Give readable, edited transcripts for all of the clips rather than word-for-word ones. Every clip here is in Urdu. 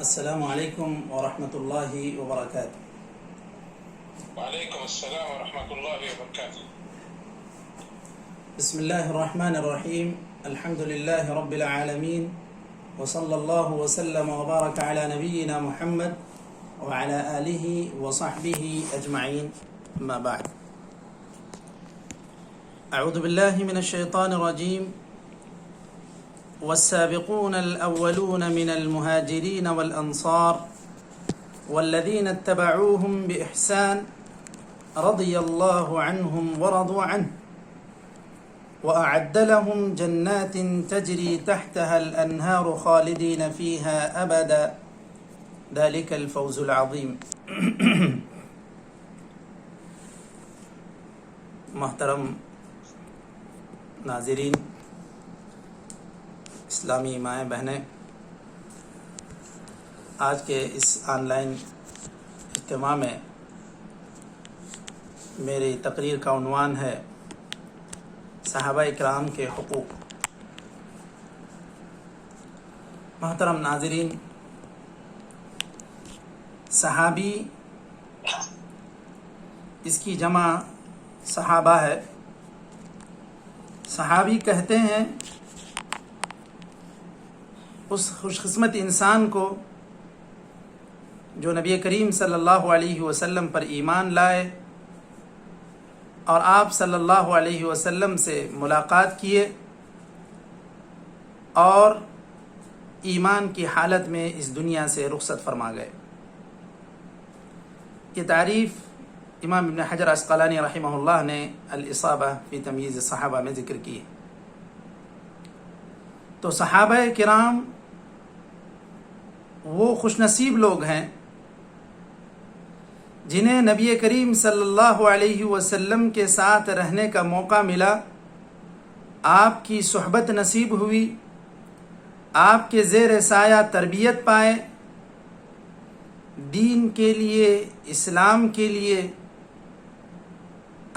السلام علیکم ورحمۃ اللہ وبرکاتہ۔ وعلیکم السلام ورحمۃ اللہ وبرکاتہ۔ بسم اللہ الرحمن الرحیم، الحمد للہ رب العالمین، وصلی اللہ وسلم وبارک علی نبینا محمد وعلی آلہ وصحبہ اجمعین، اما بعد۔ اعوذ باللہ من الشیطان الرجیم۔ والسابقون الأولون من المهاجرين والأنصار والذين اتبعوهم بإحسان رضي الله عنهم ورضوا عنه وأعد لهم جنات تجري تحتها الأنهار خالدين فيها أبدا ذلك الفوز العظيم۔ محترم ناظرین، اسلامی مائیں بہنیں، آج کے اس آن لائن اجتماع میں میری تقریر کا عنوان ہے صحابہ اکرام کے حقوق۔ محترم ناظرین، صحابی اس کی جمع صحابہ ہے۔ صحابی کہتے ہیں اس خوش قسمت انسان کو جو نبی کریم صلی اللہ علیہ وسلم پر ایمان لائے اور آپ صلی اللہ علیہ وسلم سے ملاقات کیے اور ایمان کی حالت میں اس دنیا سے رخصت فرما گئے۔ یہ تعریف امام ابن حجر عسقلانی رحمہ اللہ نے الاصابہ فی تمییز الصحابہ میں ذکر کی ہے۔ تو صحابہ کرام وہ خوش نصیب لوگ ہیں جنہیں نبی کریم صلی اللہ علیہ وسلم کے ساتھ رہنے کا موقع ملا، آپ کی صحبت نصیب ہوئی، آپ کے زیر سایہ تربیت پائے، دین کے لیے، اسلام کے لیے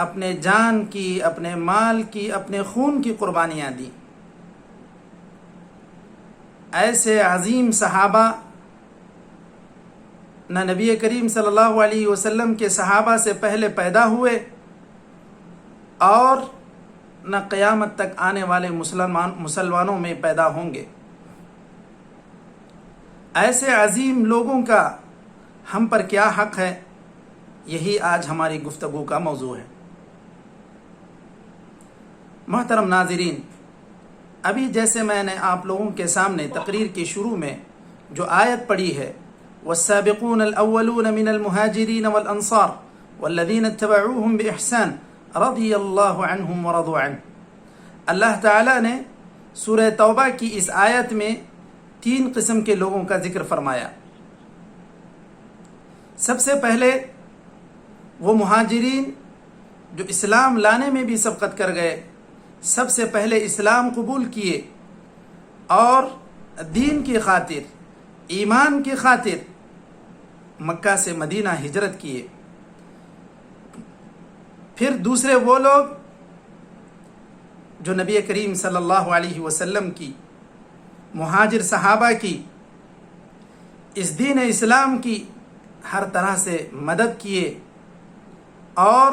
اپنے جان کی، اپنے مال کی، اپنے خون کی قربانیاں دیں۔ ایسے عظیم صحابہ نہ نبی کریم صلی اللہ علیہ وسلم کے صحابہ سے پہلے پیدا ہوئے اور نہ قیامت تک آنے والے مسلمانوں میں پیدا ہوں گے۔ ایسے عظیم لوگوں کا ہم پر کیا حق ہے، یہی آج ہماری گفتگو کا موضوع ہے۔ محترم ناظرین، ابھی جیسے میں نے آپ لوگوں کے سامنے تقریر کے شروع میں جو آیت پڑھی ہے، والسابقون الاولون من المهاجرین والانصار والذین اتبعوهم باحسان رضی اللہ عنہم ورضوا عنہ، اللہ تعالیٰ نے سورہ توبہ کی اس آیت میں 3 قسم کے لوگوں کا ذکر فرمایا۔ سب سے پہلے وہ مہاجرین جو اسلام لانے میں بھی سبقت کر گئے، سب سے پہلے اسلام قبول کیے اور دین کی خاطر، ایمان کی خاطر مکہ سے مدینہ ہجرت کیے۔ پھر دوسرے وہ لوگ جو نبی کریم صلی اللہ علیہ وسلم کی، مہاجر صحابہ کی، اس دین اسلام کی ہر طرح سے مدد کیے اور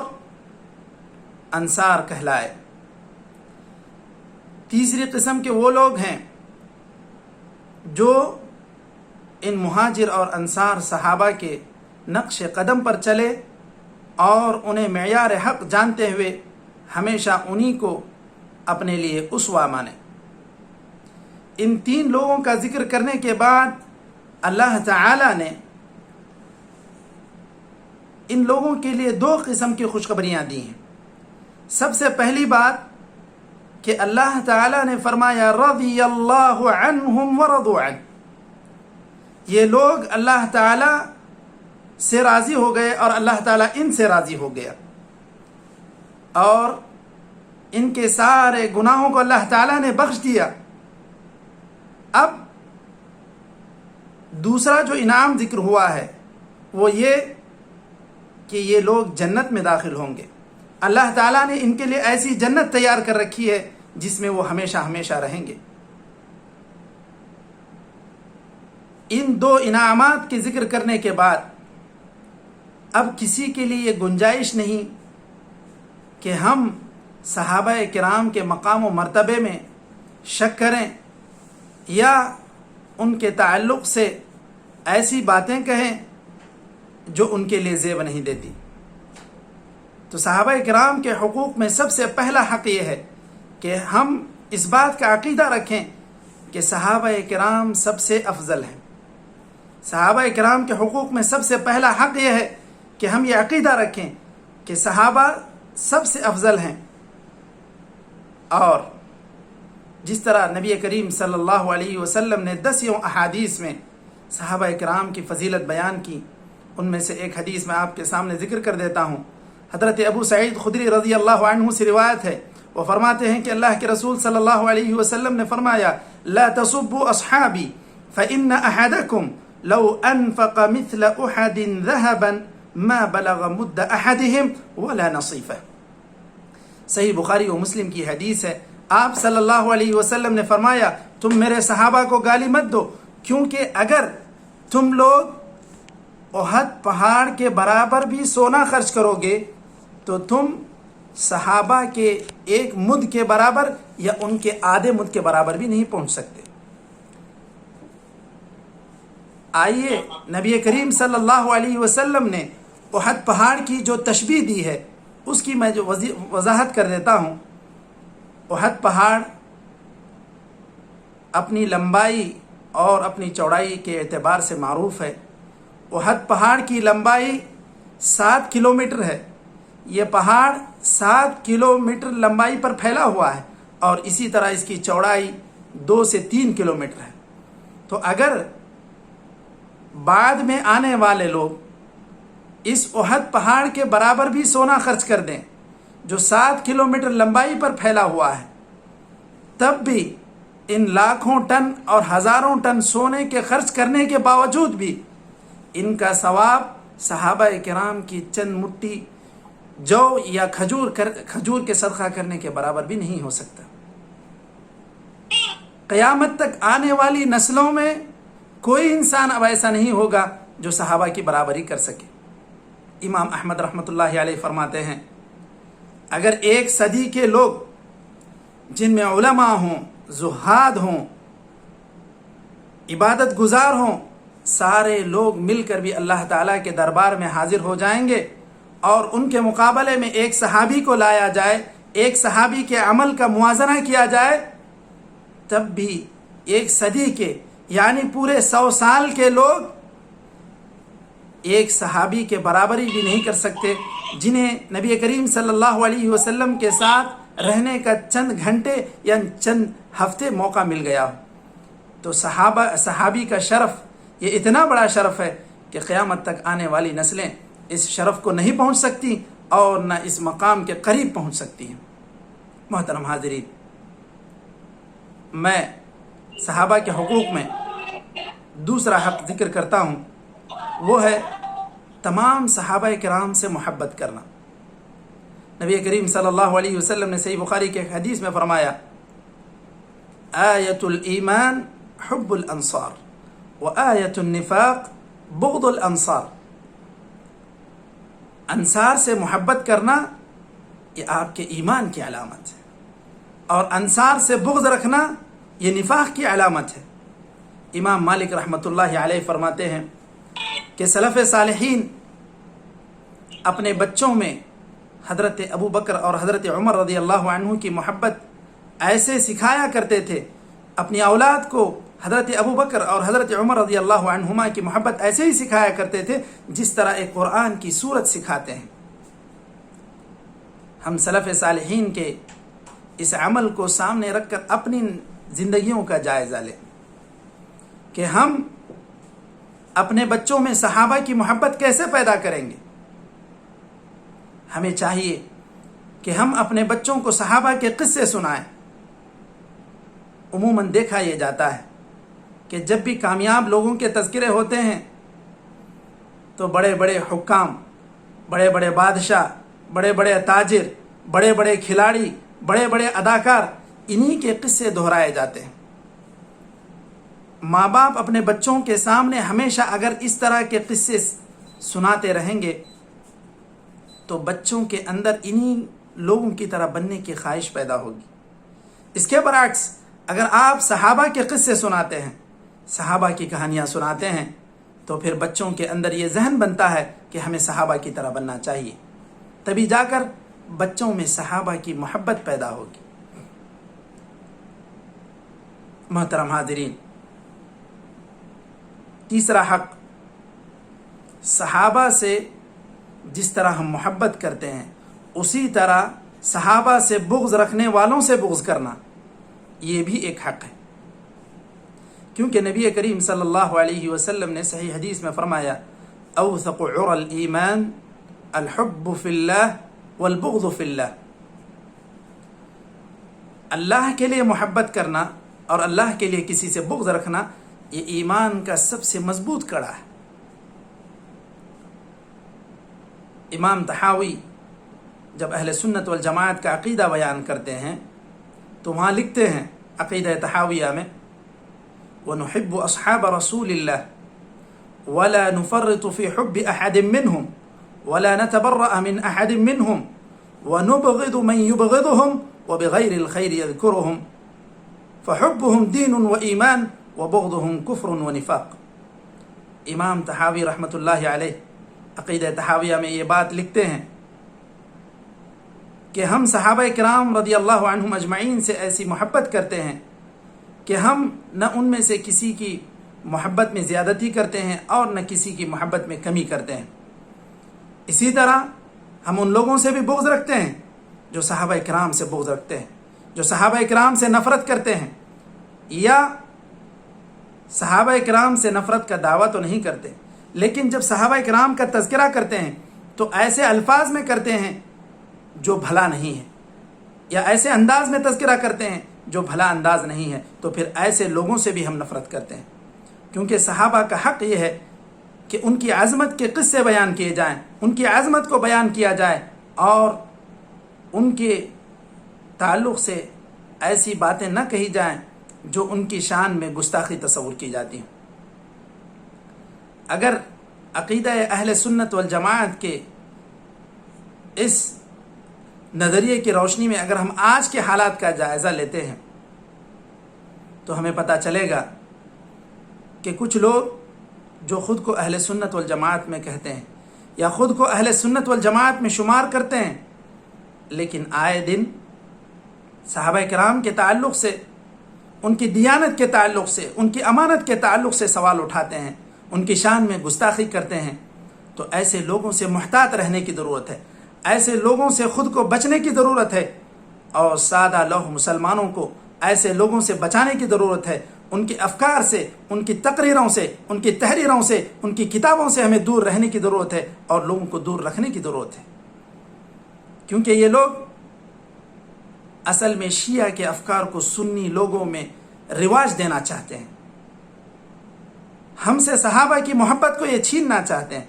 انصار کہلائے۔ تیسری قسم کے وہ لوگ ہیں جو ان مہاجر اور انصار صحابہ کے نقش قدم پر چلے اور انہیں معیار حق جانتے ہوئے ہمیشہ انہی کو اپنے لیے اسوہ مانے۔ ان 3 لوگوں کا ذکر کرنے کے بعد اللہ تعالی نے ان لوگوں کے لیے 2 قسم کی خوشخبریاں دی ہیں۔ سب سے پہلی بات کہ اللہ تعالیٰ نے فرمایا رضی اللہ عنہم ورضوا عنہ، یہ لوگ اللہ تعالیٰ سے راضی ہو گئے اور اللہ تعالیٰ ان سے راضی ہو گیا اور ان کے سارے گناہوں کو اللہ تعالیٰ نے بخش دیا۔ اب دوسرا جو انعام ذکر ہوا ہے وہ یہ کہ یہ لوگ جنت میں داخل ہوں گے۔ اللہ تعالیٰ نے ان کے لیے ایسی جنت تیار کر رکھی ہے جس میں وہ ہمیشہ ہمیشہ رہیں گے۔ ان دو انعامات کے ذکر کرنے کے بعد اب کسی کے لیے یہ گنجائش نہیں کہ ہم صحابہ کرام کے مقام و مرتبے میں شک کریں یا ان کے تعلق سے ایسی باتیں کہیں جو ان کے لیے زیب نہیں دیتی۔ تو صحابہ کرام کے حقوق میں سب سے پہلا حق یہ ہے کہ ہم اس بات کا عقیدہ رکھیں کہ صحابہ کرام سب سے افضل ہیں۔ صحابہ کرام کے حقوق میں سب سے پہلا حق یہ ہے کہ ہم یہ عقیدہ رکھیں کہ صحابہ سب سے افضل ہیں، اور جس طرح نبی کریم صلی اللہ علیہ وسلم نے 10 احادیث میں صحابہ کرام کی فضیلت بیان کی، ان میں سے ایک حدیث میں آپ کے سامنے ذکر کر دیتا ہوں۔ حضرت ابو سعید خدری رضی اللہ عنہ سے روایت ہے، وہ فرماتے ہیں کہ اللہ کے رسول صلی اللہ علیہ وسلم نے فرمایا لا تصبوا اصحابی فإن أحدكم لو انفق مثل احد ذهبا ما بلغ مد احدهم ولا نصیفه۔ صحیح بخاری و مسلم کی حدیث ہے، آپ صلی اللہ علیہ وسلم نے فرمایا تم میرے صحابہ کو گالی مت دو، کیونکہ اگر تم لوگ احد پہاڑ کے برابر بھی سونا خرچ کرو گے تو تم صحابہ کے ایک مد کے برابر یا ان کے آدھے مد کے برابر بھی نہیں پہنچ سکتے۔ آئیے نبی کریم صلی اللہ علیہ وسلم نے احد پہاڑ کی جو تشبیہ دی ہے اس کی میں جو وضاحت کر دیتا ہوں۔ احد پہاڑ اپنی لمبائی اور اپنی چوڑائی کے اعتبار سے معروف ہے۔ احد پہاڑ کی لمبائی 7 کلومیٹر ہے۔ یہ پہاڑ 7 کلومیٹر لمبائی پر پھیلا ہوا ہے، اور اسی طرح اس کی چوڑائی 2 سے 3 کلومیٹر ہے۔ تو اگر بعد میں آنے والے لوگ اس احد پہاڑ کے برابر بھی سونا خرچ کر دیں جو 7 کلومیٹر لمبائی پر پھیلا ہوا ہے، تب بھی ان لاکھوں ٹن اور ہزاروں ٹن سونے کے خرچ کرنے کے باوجود بھی ان کا ثواب صحابہ کرام کی چند مٹھی جو یا کھجور کے صدقہ کرنے کے برابر بھی نہیں ہو سکتا۔ قیامت تک آنے والی نسلوں میں کوئی انسان اب ایسا نہیں ہوگا جو صحابہ کی برابری کر سکے۔ امام احمد رحمۃ اللہ علیہ فرماتے ہیں اگر ایک صدی کے لوگ جن میں علماء ہوں، زہاد ہوں، عبادت گزار ہوں، سارے لوگ مل کر بھی اللہ تعالیٰ کے دربار میں حاضر ہو جائیں گے اور ان کے مقابلے میں ایک صحابی کو لایا جائے، ایک صحابی کے عمل کا موازنہ کیا جائے، تب بھی ایک صدی کے یعنی پورے 100 سال کے لوگ ایک صحابی کے برابری بھی نہیں کر سکتے جنہیں نبی کریم صلی اللہ علیہ وسلم کے ساتھ رہنے کا چند گھنٹے یا چند ہفتے موقع مل گیا ہو۔ تو صحابی کا شرف یہ اتنا بڑا شرف ہے کہ قیامت تک آنے والی نسلیں اس شرف کو نہیں پہنچ سکتی اور نہ اس مقام کے قریب پہنچ سکتی ہیں۔ محترم حاضرین، میں صحابہ کے حقوق میں دوسرا حق ذکر کرتا ہوں، وہ ہے تمام صحابہ کرام سے محبت کرنا۔ نبی کریم صلی اللہ علیہ وسلم نے صحیح بخاری کے ایک حدیث میں فرمایا آیت الایمان حب الانصار وآیت النفاق بغض الانصار۔ انصار سے محبت کرنا یہ آپ کے ایمان کی علامت ہے، اور انصار سے بغض رکھنا یہ نفاق کی علامت ہے۔ امام مالک رحمۃ اللہ علیہ فرماتے ہیں کہ سلف صالحین اپنے بچوں میں حضرت ابو بکر اور حضرت عمر رضی اللہ عنہ کی محبت ایسے سکھایا کرتے تھے، اپنی اولاد کو حضرت ابو بکر اور حضرت عمر رضی اللہ عنہما کی محبت ایسے ہی سکھایا کرتے تھے جس طرح ایک قرآن کی سورت سکھاتے ہیں۔ ہم سلف صالحین کے اس عمل کو سامنے رکھ کر اپنی زندگیوں کا جائزہ لیں کہ ہم اپنے بچوں میں صحابہ کی محبت کیسے پیدا کریں گے۔ ہمیں چاہیے کہ ہم اپنے بچوں کو صحابہ کے قصے سنائیں۔ عموماً دیکھا یہ جاتا ہے کہ جب بھی کامیاب لوگوں کے تذکرے ہوتے ہیں تو بڑے بڑے حکام، بڑے بڑے بادشاہ، بڑے بڑے تاجر، بڑے بڑے کھلاڑی، بڑے بڑے اداکار انہی کے قصے دہرائے جاتے ہیں۔ ماں باپ اپنے بچوں کے سامنے ہمیشہ اگر اس طرح کے قصے سناتے رہیں گے تو بچوں کے اندر انہی لوگوں کی طرح بننے کی خواہش پیدا ہوگی۔ اس کے برعکس اگر آپ صحابہ کے قصے سناتے ہیں، صحابہ کی کہانیاں سناتے ہیں، تو پھر بچوں کے اندر یہ ذہن بنتا ہے کہ ہمیں صحابہ کی طرح بننا چاہیے، تبھی جا کر بچوں میں صحابہ کی محبت پیدا ہوگی۔ محترم حاضرین، تیسرا حق، صحابہ سے جس طرح ہم محبت کرتے ہیں اسی طرح صحابہ سے بغض رکھنے والوں سے بغض کرنا، یہ بھی ایک حق ہے، کیونکہ نبی کریم صلی اللہ علیہ وسلم نے صحیح حدیث میں فرمایا اوثق عرى الایمان الحب فی اللہ والبغض فی اللہ۔ اللہ کے لیے محبت کرنا اور اللہ کے لیے کسی سے بغض رکھنا یہ ایمان کا سب سے مضبوط کڑا ہے۔ امام طحاوی جب اہل سنت والجماعت کا عقیدہ بیان کرتے ہیں تو وہاں لکھتے ہیں عقیدہ طحاویہ میں وَنُحِبُّ أَصْحَابَ رَسُولِ اللَّهِ وَلَا نُفَرِّطُ فِي حُبِّ أَحَدٍ مِّنْهُمْ وَلَا نَتَبَرَّأَ مِنْ أَحَدٍ مِّنْهُمْ وَنُبْغِضُ مَنْ يُبْغِضُهُمْ وَبِغَيْرِ الْخَيْرِ يَذْكُرُهُمْ فَحُبُّهُمْ دِينٌ وَإِيمَانٌ وَبُغْضُهُمْ كُفْرٌ وَنِفَاقٌ۔ امام طحاوی رحمۃ اللہ علیہ عقیدہ طحاویہ میں یہ بات لکھتے ہیں کہ ہم صحابہ کرام رضی اللہ عنہم اجمعین سے ایسی محبت کرتے ہیں کہ ہم نہ ان میں سے کسی کی محبت میں زیادتی کرتے ہیں اور نہ کسی کی محبت میں کمی کرتے ہیں۔ اسی طرح ہم ان لوگوں سے بھی بغض رکھتے ہیں جو صحابہ کرام سے بغض رکھتے ہیں، جو صحابہ کرام سے نفرت کرتے ہیں، یا صحابہ کرام سے نفرت کا دعویٰ تو نہیں کرتے لیکن جب صحابہ کرام کا تذکرہ کرتے ہیں تو ایسے الفاظ میں کرتے ہیں جو بھلا نہیں ہے، یا ایسے انداز میں تذکرہ کرتے ہیں جو بھلا انداز نہیں ہے، تو پھر ایسے لوگوں سے بھی ہم نفرت کرتے ہیں، کیونکہ صحابہ کا حق یہ ہے کہ ان کی عظمت کے قصے بیان کیے جائیں، ان کی عظمت کو بیان کیا جائے اور ان کے تعلق سے ایسی باتیں نہ کہی جائیں جو ان کی شان میں گستاخی تصور کی جاتی ہیں۔ اگر عقیدہ اہل سنت والجماعت کے اس نظریے کی روشنی میں اگر ہم آج کے حالات کا جائزہ لیتے ہیں تو ہمیں پتہ چلے گا کہ کچھ لوگ جو خود کو اہل سنت والجماعت میں کہتے ہیں یا خود کو اہل سنت والجماعت میں شمار کرتے ہیں، لیکن آئے دن صحابہ کرام کے تعلق سے، ان کی دیانت کے تعلق سے، ان کی امانت کے تعلق سے سوال اٹھاتے ہیں، ان کی شان میں گستاخی کرتے ہیں، تو ایسے لوگوں سے محتاط رہنے کی ضرورت ہے، ایسے لوگوں سے خود کو بچنے کی ضرورت ہے، اور سادہ لوح مسلمانوں کو ایسے لوگوں سے بچانے کی ضرورت ہے۔ ان کے افکار سے، ان کی تقریروں سے، ان کی تحریروں سے، ان کی کتابوں سے ہمیں دور رہنے کی ضرورت ہے اور لوگوں کو دور رکھنے کی ضرورت ہے، کیونکہ یہ لوگ اصل میں شیعہ کے افکار کو سنی لوگوں میں رواج دینا چاہتے ہیں، ہم سے صحابہ کی محبت کو یہ چھیننا چاہتے ہیں۔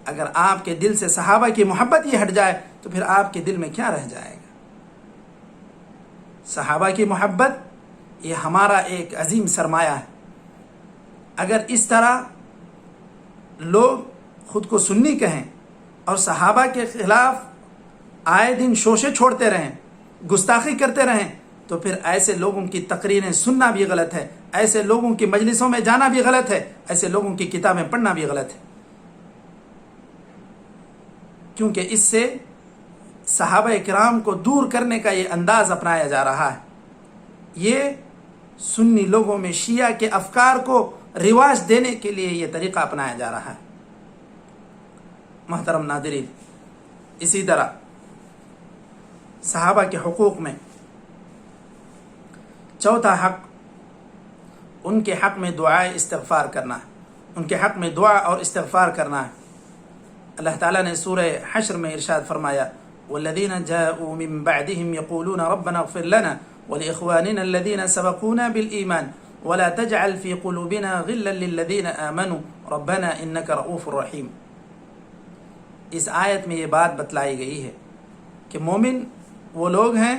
اگر آپ کے دل سے صحابہ کی محبت یہ ہٹ جائے تو پھر آپ کے دل میں کیا رہ جائے گا؟ صحابہ کی محبت یہ ہمارا ایک عظیم سرمایہ ہے۔ اگر اس طرح لوگ خود کو سنی کہیں اور صحابہ کے خلاف آئے دن شوشے چھوڑتے رہیں، گستاخی کرتے رہیں، تو پھر ایسے لوگوں کی تقریریں سننا بھی غلط ہے، ایسے لوگوں کی مجلسوں میں جانا بھی غلط ہے، ایسے لوگوں کی کتابیں پڑھنا بھی غلط ہے، کیونکہ اس سے صحابہ کرام کو دور کرنے کا یہ انداز اپنایا جا رہا ہے۔ یہ سنی لوگوں میں شیعہ کے افکار کو رواج دینے کے لیے یہ طریقہ اپنایا جا رہا ہے۔ محترم ناظرین، اسی طرح صحابہ کے حقوق میں چوتھا حق، ان کے حق میں دعائے استغفار کرنا ہے، ان کے حق میں دعا اور استغفار کرنا ہے۔ اللہ تعالیٰ نے سورہ حشر میں ارشاد فرمایا والذین جاءوا من بعدهم يقولون ربنا اغفر لنا ولإخواننا الذين سبقونا بالإيمان ولا تجعل في قلوبنا غلا للذين آمنوا ربنا إنك رؤوف رحیم۔ اس آیت میں یہ بات بتلائی گئی ہے کہ مومن وہ لوگ ہیں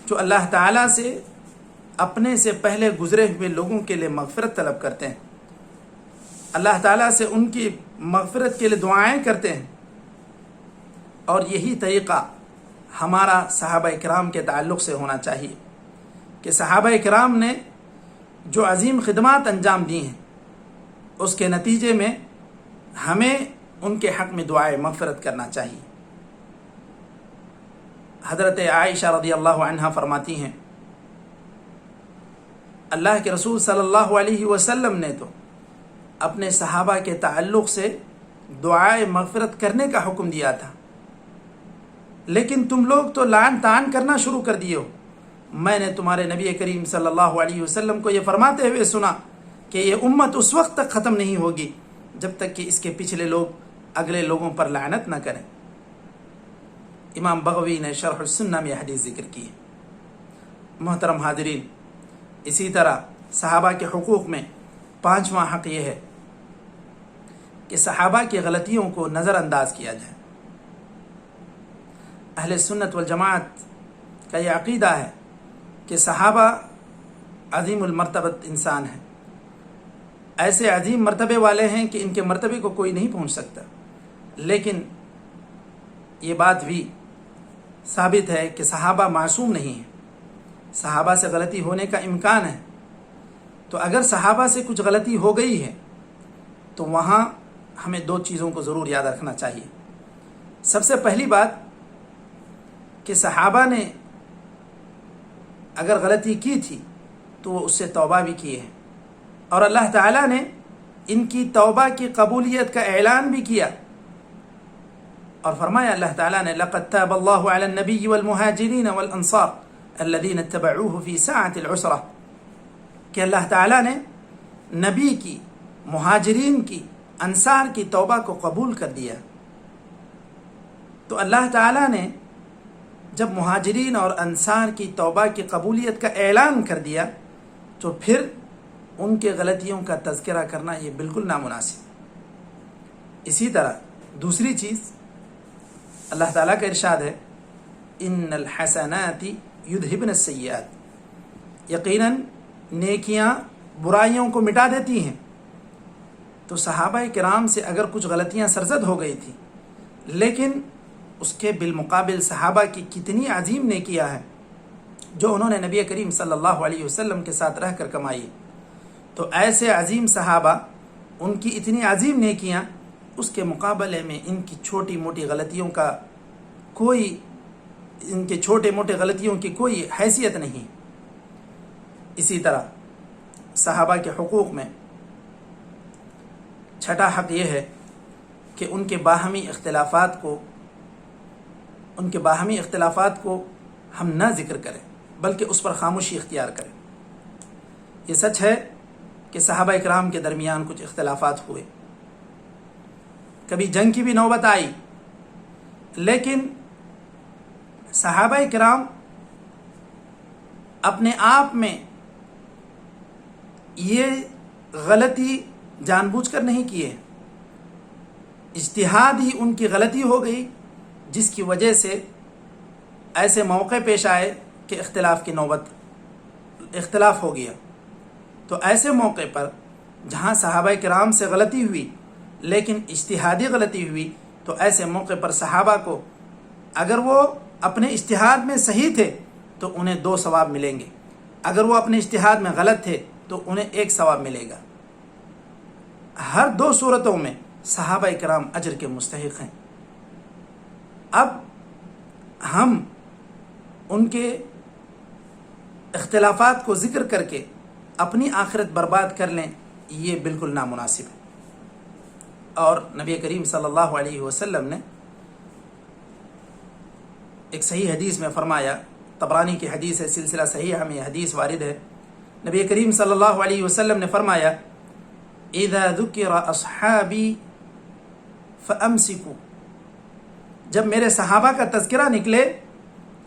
جو اللہ تعالیٰ سے اپنے سے پہلے گزرے ہوئے لوگوں کے لیے مغفرت طلب کرتے ہیں، اللہ تعالیٰ سے ان کی مغفرت کے لیے دعائیں کرتے ہیں، اور یہی طریقہ ہمارا صحابہ کرام کے تعلق سے ہونا چاہیے کہ صحابہ کرام نے جو عظیم خدمات انجام دی ہیں اس کے نتیجے میں ہمیں ان کے حق میں دعائے مغفرت کرنا چاہیے۔ حضرت عائشہ رضی اللہ عنہا فرماتی ہیں اللہ کے رسول صلی اللہ علیہ وسلم نے تو اپنے صحابہ کے تعلق سے دعائے مغفرت کرنے کا حکم دیا تھا، لیکن تم لوگ تو لعن طعن کرنا شروع کر دیے ہو۔ میں نے تمہارے نبی کریم صلی اللہ علیہ وسلم کو یہ فرماتے ہوئے سنا کہ یہ امت اس وقت تک ختم نہیں ہوگی جب تک کہ اس کے پچھلے لوگ اگلے لوگوں پر لعنت نہ کریں۔ امام بغوی نے شرح السنہ میں حدیث ذکر کی ہے۔ محترم حاضرین، اسی طرح صحابہ کے حقوق میں 5واں حق یہ ہے کہ صحابہ کی غلطیوں کو نظر انداز کیا جائے۔ اہل سنت والجماعت کا یہ عقیدہ ہے کہ صحابہ عظیم المرتبت انسان ہیں، ایسے عظیم مرتبے والے ہیں کہ ان کے مرتبے کو کوئی نہیں پہنچ سکتا، لیکن یہ بات بھی ثابت ہے کہ صحابہ معصوم نہیں ہیں، صحابہ سے غلطی ہونے کا امکان ہے۔ تو اگر صحابہ سے کچھ غلطی ہو گئی ہے تو وہاں ہمیں 2 چیزوں کو ضرور یاد رکھنا چاہیے۔ سب سے پہلی بات کہ صحابہ نے اگر غلطی کی تھی تو وہ اس سے توبہ بھی کی ہے، اور اللہ تعالیٰ نے ان کی توبہ کی قبولیت کا اعلان بھی کیا، اور فرمایا اللہ تعالیٰ نے لَقَدْ تَابَ اللَّهُ عَلَى النَّبِيِّ وَالْمُهَاجِرِينَ وَالْأَنصَارِ الَّذِينَ اتَّبَعُوهُ فِي سَاعَةِ الْعُسْرَةِ کہ اللہ تعالیٰ نے نبی کی، مہاجرین کی، انصار کی توبہ کو قبول کر دیا۔ تو اللہ تعالیٰ نے جب مہاجرین اور انصار کی توبہ کی قبولیت کا اعلان کر دیا تو پھر ان کے غلطیوں کا تذکرہ کرنا یہ بالکل نامناسب۔ اسی طرح دوسری چیز اللہ تعالیٰ کا ارشاد ہے ان الحسنات یذہبن السیئات، یقیناً نیکیاں برائیوں کو مٹا دیتی ہیں۔ تو صحابہ کرام سے اگر کچھ غلطیاں سرزد ہو گئی تھی، لیکن اس کے بالمقابل صحابہ کی کتنی عظیم نیکیاں ہیں جو انہوں نے نبی کریم صلی اللہ علیہ وسلم کے ساتھ رہ کر کمائی، تو ایسے عظیم صحابہ، ان کی اتنی عظیم نیکیاں، اس کے مقابلے میں ان کی چھوٹی موٹی غلطیوں کا ان کے چھوٹے موٹے غلطیوں کی کوئی حیثیت نہیں۔ اسی طرح صحابہ کے حقوق میں 6واں حق یہ ہے کہ ان کے باہمی اختلافات کو ہم نہ ذکر کریں بلکہ اس پر خاموشی اختیار کریں۔ یہ سچ ہے کہ صحابہ اکرام کے درمیان کچھ اختلافات ہوئے، کبھی جنگ کی بھی نوبت آئی، لیکن صحابہ کرام اپنے آپ میں یہ غلطی جان بوجھ کر نہیں کیے، اجتہاد ہی ان کی غلطی ہو گئی جس کی وجہ سے ایسے موقع پیش آئے کہ اختلاف ہو گیا۔ تو ایسے موقع پر جہاں صحابہ کرام سے غلطی ہوئی لیکن اجتہادی غلطی ہوئی، تو ایسے موقع پر صحابہ کو اگر وہ اپنے اجتہاد میں صحیح تھے تو انہیں 2 ثواب ملیں گے، اگر وہ اپنے اجتہاد میں غلط تھے تو انہیں 1 ثواب ملے گا۔ ہر 2 صورتوں میں صحابہ کرام اجر کے مستحق ہیں۔ اب ہم ان کے اختلافات کو ذکر کر کے اپنی آخرت برباد کر لیں، یہ بالکل نامناسب ہے۔ اور نبی کریم صلی اللہ علیہ وسلم نے ایک صحیح حدیث میں فرمایا، طبرانی کی حدیث ہے، سلسلہ صحیحہ میں یہ حدیث وارد ہے، نبی کریم صلی اللہ علیہ وسلم نے فرمایا اذا ذکر اصحابی فامسکوا، جب میرے صحابہ کا تذکرہ نکلے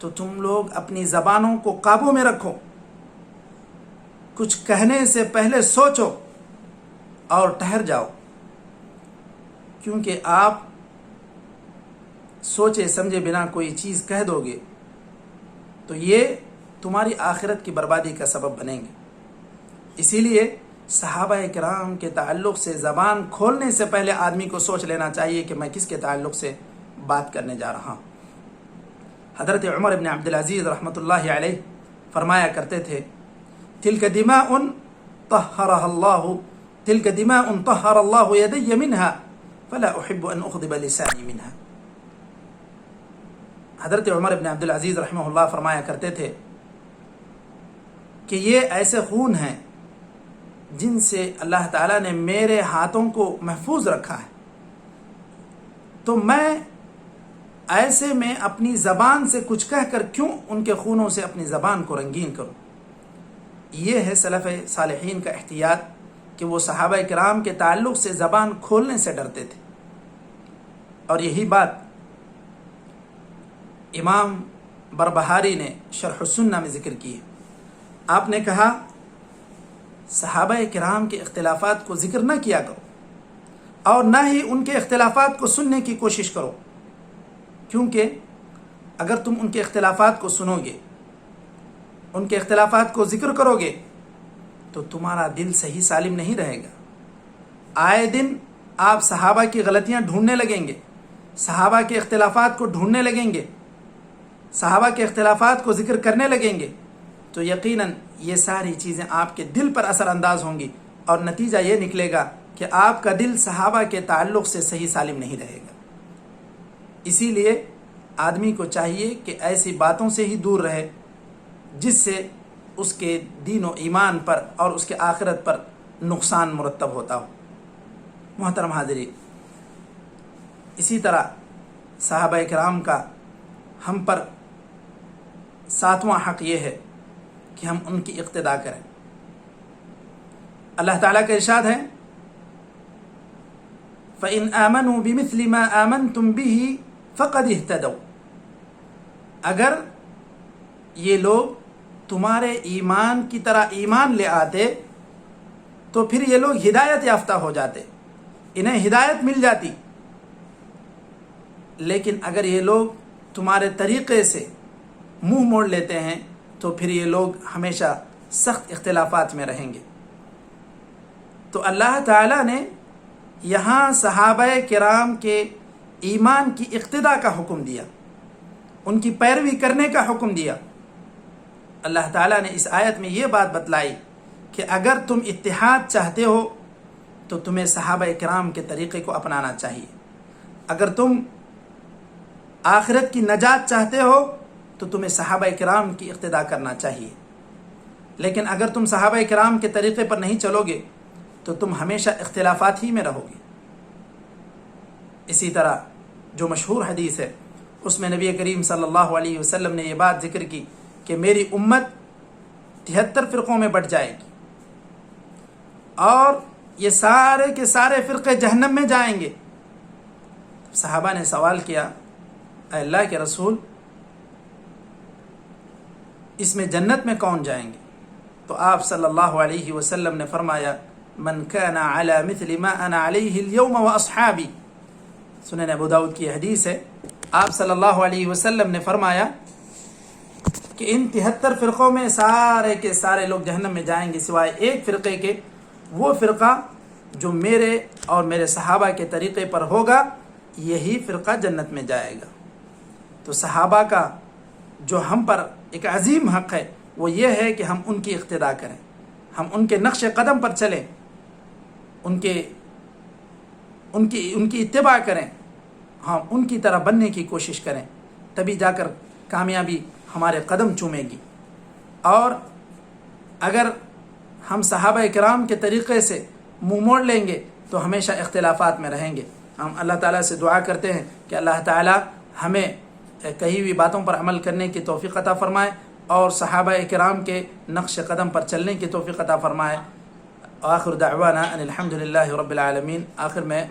تو تم لوگ اپنی زبانوں کو قابو میں رکھو، کچھ کہنے سے پہلے سوچو اور ٹھہر جاؤ، کیونکہ آپ سوچے سمجھے بنا کوئی چیز کہہ دو گے تو یہ تمہاری آخرت کی بربادی کا سبب بنیں گے۔ اسی لیے صحابہ کرام کے تعلق سے زبان کھولنے سے پہلے آدمی کو سوچ لینا چاہیے کہ میں کس کے تعلق سے بات کرنے جا رہا ہوں۔ حضرت عمر بن عبدالعزیز رحمۃ اللہ علیہ فرمایا کرتے تھے تلک دماء طہرها اللہ تلک دماء طہر اللہ یدی منها فلا احب ان اخضب لسانی منها۔ حضرت عمر بن عبدالعزیز رحمہ اللہ فرمایا کرتے تھے کہ یہ ایسے خون ہیں جن سے اللہ تعالیٰ نے میرے ہاتھوں کو محفوظ رکھا ہے، تو میں ایسے میں اپنی زبان سے کچھ کہہ کر کیوں ان کے خونوں سے اپنی زبان کو رنگین کروں۔ یہ ہے سلف صالحین کا احتیاط کہ وہ صحابہ کرام کے تعلق سے زبان کھولنے سے ڈرتے تھے، اور یہی بات امام بربہاری نے شرح السنہ میں ذکر کی ہے۔ آپ نے کہا صحابہ کرام کے اختلافات کو ذکر نہ کیا کرو اور نہ ہی ان کے اختلافات کو سننے کی کوشش کرو، کیونکہ اگر تم ان کے اختلافات کو سنو گے، ان کے اختلافات کو ذکر کرو گے، تو تمہارا دل صحیح سالم نہیں رہے گا۔ آئے دن آپ صحابہ کی غلطیاں ڈھونڈنے لگیں گے، صحابہ کے اختلافات کو ڈھونڈنے لگیں گے، صحابہ کے اختلافات کو ذکر کرنے لگیں گے، تو یقیناً یہ ساری چیزیں آپ کے دل پر اثر انداز ہوں گی، اور نتیجہ یہ نکلے گا کہ آپ کا دل صحابہ کے تعلق سے صحیح سالم نہیں رہے گا۔ اسی لیے آدمی کو چاہیے کہ ایسی باتوں سے ہی دور رہے جس سے اس کے دین و ایمان پر اور اس کے آخرت پر نقصان مرتب ہوتا ہو۔ محترم حاضرین، اسی طرح صحابہ کرام کا ہم پر 7واں حق یہ ہے کہ ہم ان کی اقتداء کریں۔ اللہ تعالیٰ کا ارشاد ہے فَإِنْ آمَنُوا بِمِثْلِ مَا آمَنْتُمْ بِهِ فَقَدْ اهْتَدَوْا، اگر یہ لوگ تمہارے ایمان کی طرح ایمان لے آتے تو پھر یہ لوگ ہدایت یافتہ ہو جاتے، انہیں ہدایت مل جاتی۔ لیکن اگر یہ لوگ تمہارے طریقے سے منہ موڑ لیتے ہیں تو پھر یہ لوگ ہمیشہ سخت اختلافات میں رہیں گے۔ تو اللہ تعالیٰ نے یہاں صحابہ کرام کے ایمان کی اقتداء کا حکم دیا، ان کی پیروی کرنے کا حکم دیا۔ اللہ تعالیٰ نے اس آیت میں یہ بات بتلائی کہ اگر تم اتحاد چاہتے ہو تو تمہیں صحابہ کرام کے طریقے کو اپنانا چاہیے، اگر تم آخرت کی نجات چاہتے ہو تو تمہیں صحابہ کرام کی اقتداء کرنا چاہیے۔ لیکن اگر تم صحابہ کرام کے طریقے پر نہیں چلو گے تو تم ہمیشہ اختلافات ہی میں رہو گے۔ اسی طرح جو مشہور حدیث ہے اس میں نبی کریم صلی اللہ علیہ وسلم نے یہ بات ذکر کی کہ میری امت 73 فرقوں میں بٹ جائے گی اور یہ سارے کے سارے فرقے جہنم میں جائیں گے۔ صحابہ نے سوال کیا اے اللہ کے رسول، اس میں جنت میں کون جائیں گے؟ تو آپ صلی اللہ علیہ وسلم نے فرمایا من کان علی مثل ما انا علیہ اليوم واصحابی۔ سنن ابو داؤد کی حدیث ہے، آپ صلی اللہ علیہ وسلم نے فرمایا کہ ان 73 فرقوں میں سارے کے سارے لوگ جہنم میں جائیں گے سوائے ایک فرقے کے، وہ فرقہ جو میرے اور میرے صحابہ کے طریقے پر ہوگا یہی فرقہ جنت میں جائے گا۔ تو صحابہ کا جو ہم پر ایک عظیم حق ہے وہ یہ ہے کہ ہم ان کی اقتداء کریں، ہم ان کے نقش قدم پر چلیں، ان کی اتباع کریں، ہم ان کی طرح بننے کی کوشش کریں، تبھی جا کر کامیابی ہمارے قدم چومے گی۔ اور اگر ہم صحابہ کرام کے طریقے سے منہ موڑ لیں گے تو ہمیشہ اختلافات میں رہیں گے۔ ہم اللہ تعالیٰ سے دعا کرتے ہیں کہ اللہ تعالیٰ ہمیں کہی ہوئی باتوں پر عمل کرنے کی توفیق عطا فرمائے اور صحابہ کرام کے نقش قدم پر چلنے کی توفیق عطا فرمائے۔ آخر دعوانا ان الحمدللہ رب العالمین۔ آخر میں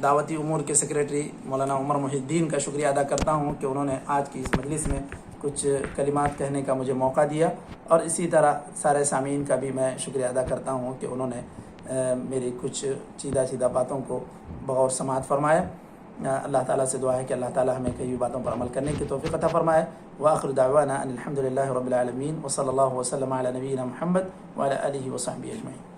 دعوتی امور کے سیکریٹری مولانا عمر محی الدین کا شکریہ ادا کرتا ہوں کہ انہوں نے آج کی اس مجلس میں کچھ کلمات کہنے کا مجھے موقع دیا، اور اسی طرح سارے سامعین کا بھی میں شکریہ ادا کرتا ہوں کہ انہوں نے میری کچھ چیدہ باتوں کو بغور سماعت فرمایا۔ اللہ تعالیٰ سے دعا ہے کہ اللہ تعالیٰ ہمیں کئی باتوں پر عمل کرنے کی توفیق عطا فرمائے. وآخر دعوانا ان الحمد للہ رب العالمین وصلی اللہ وسلم علی نبینا محمد وعلی آلہ وصحبہ اجمعین.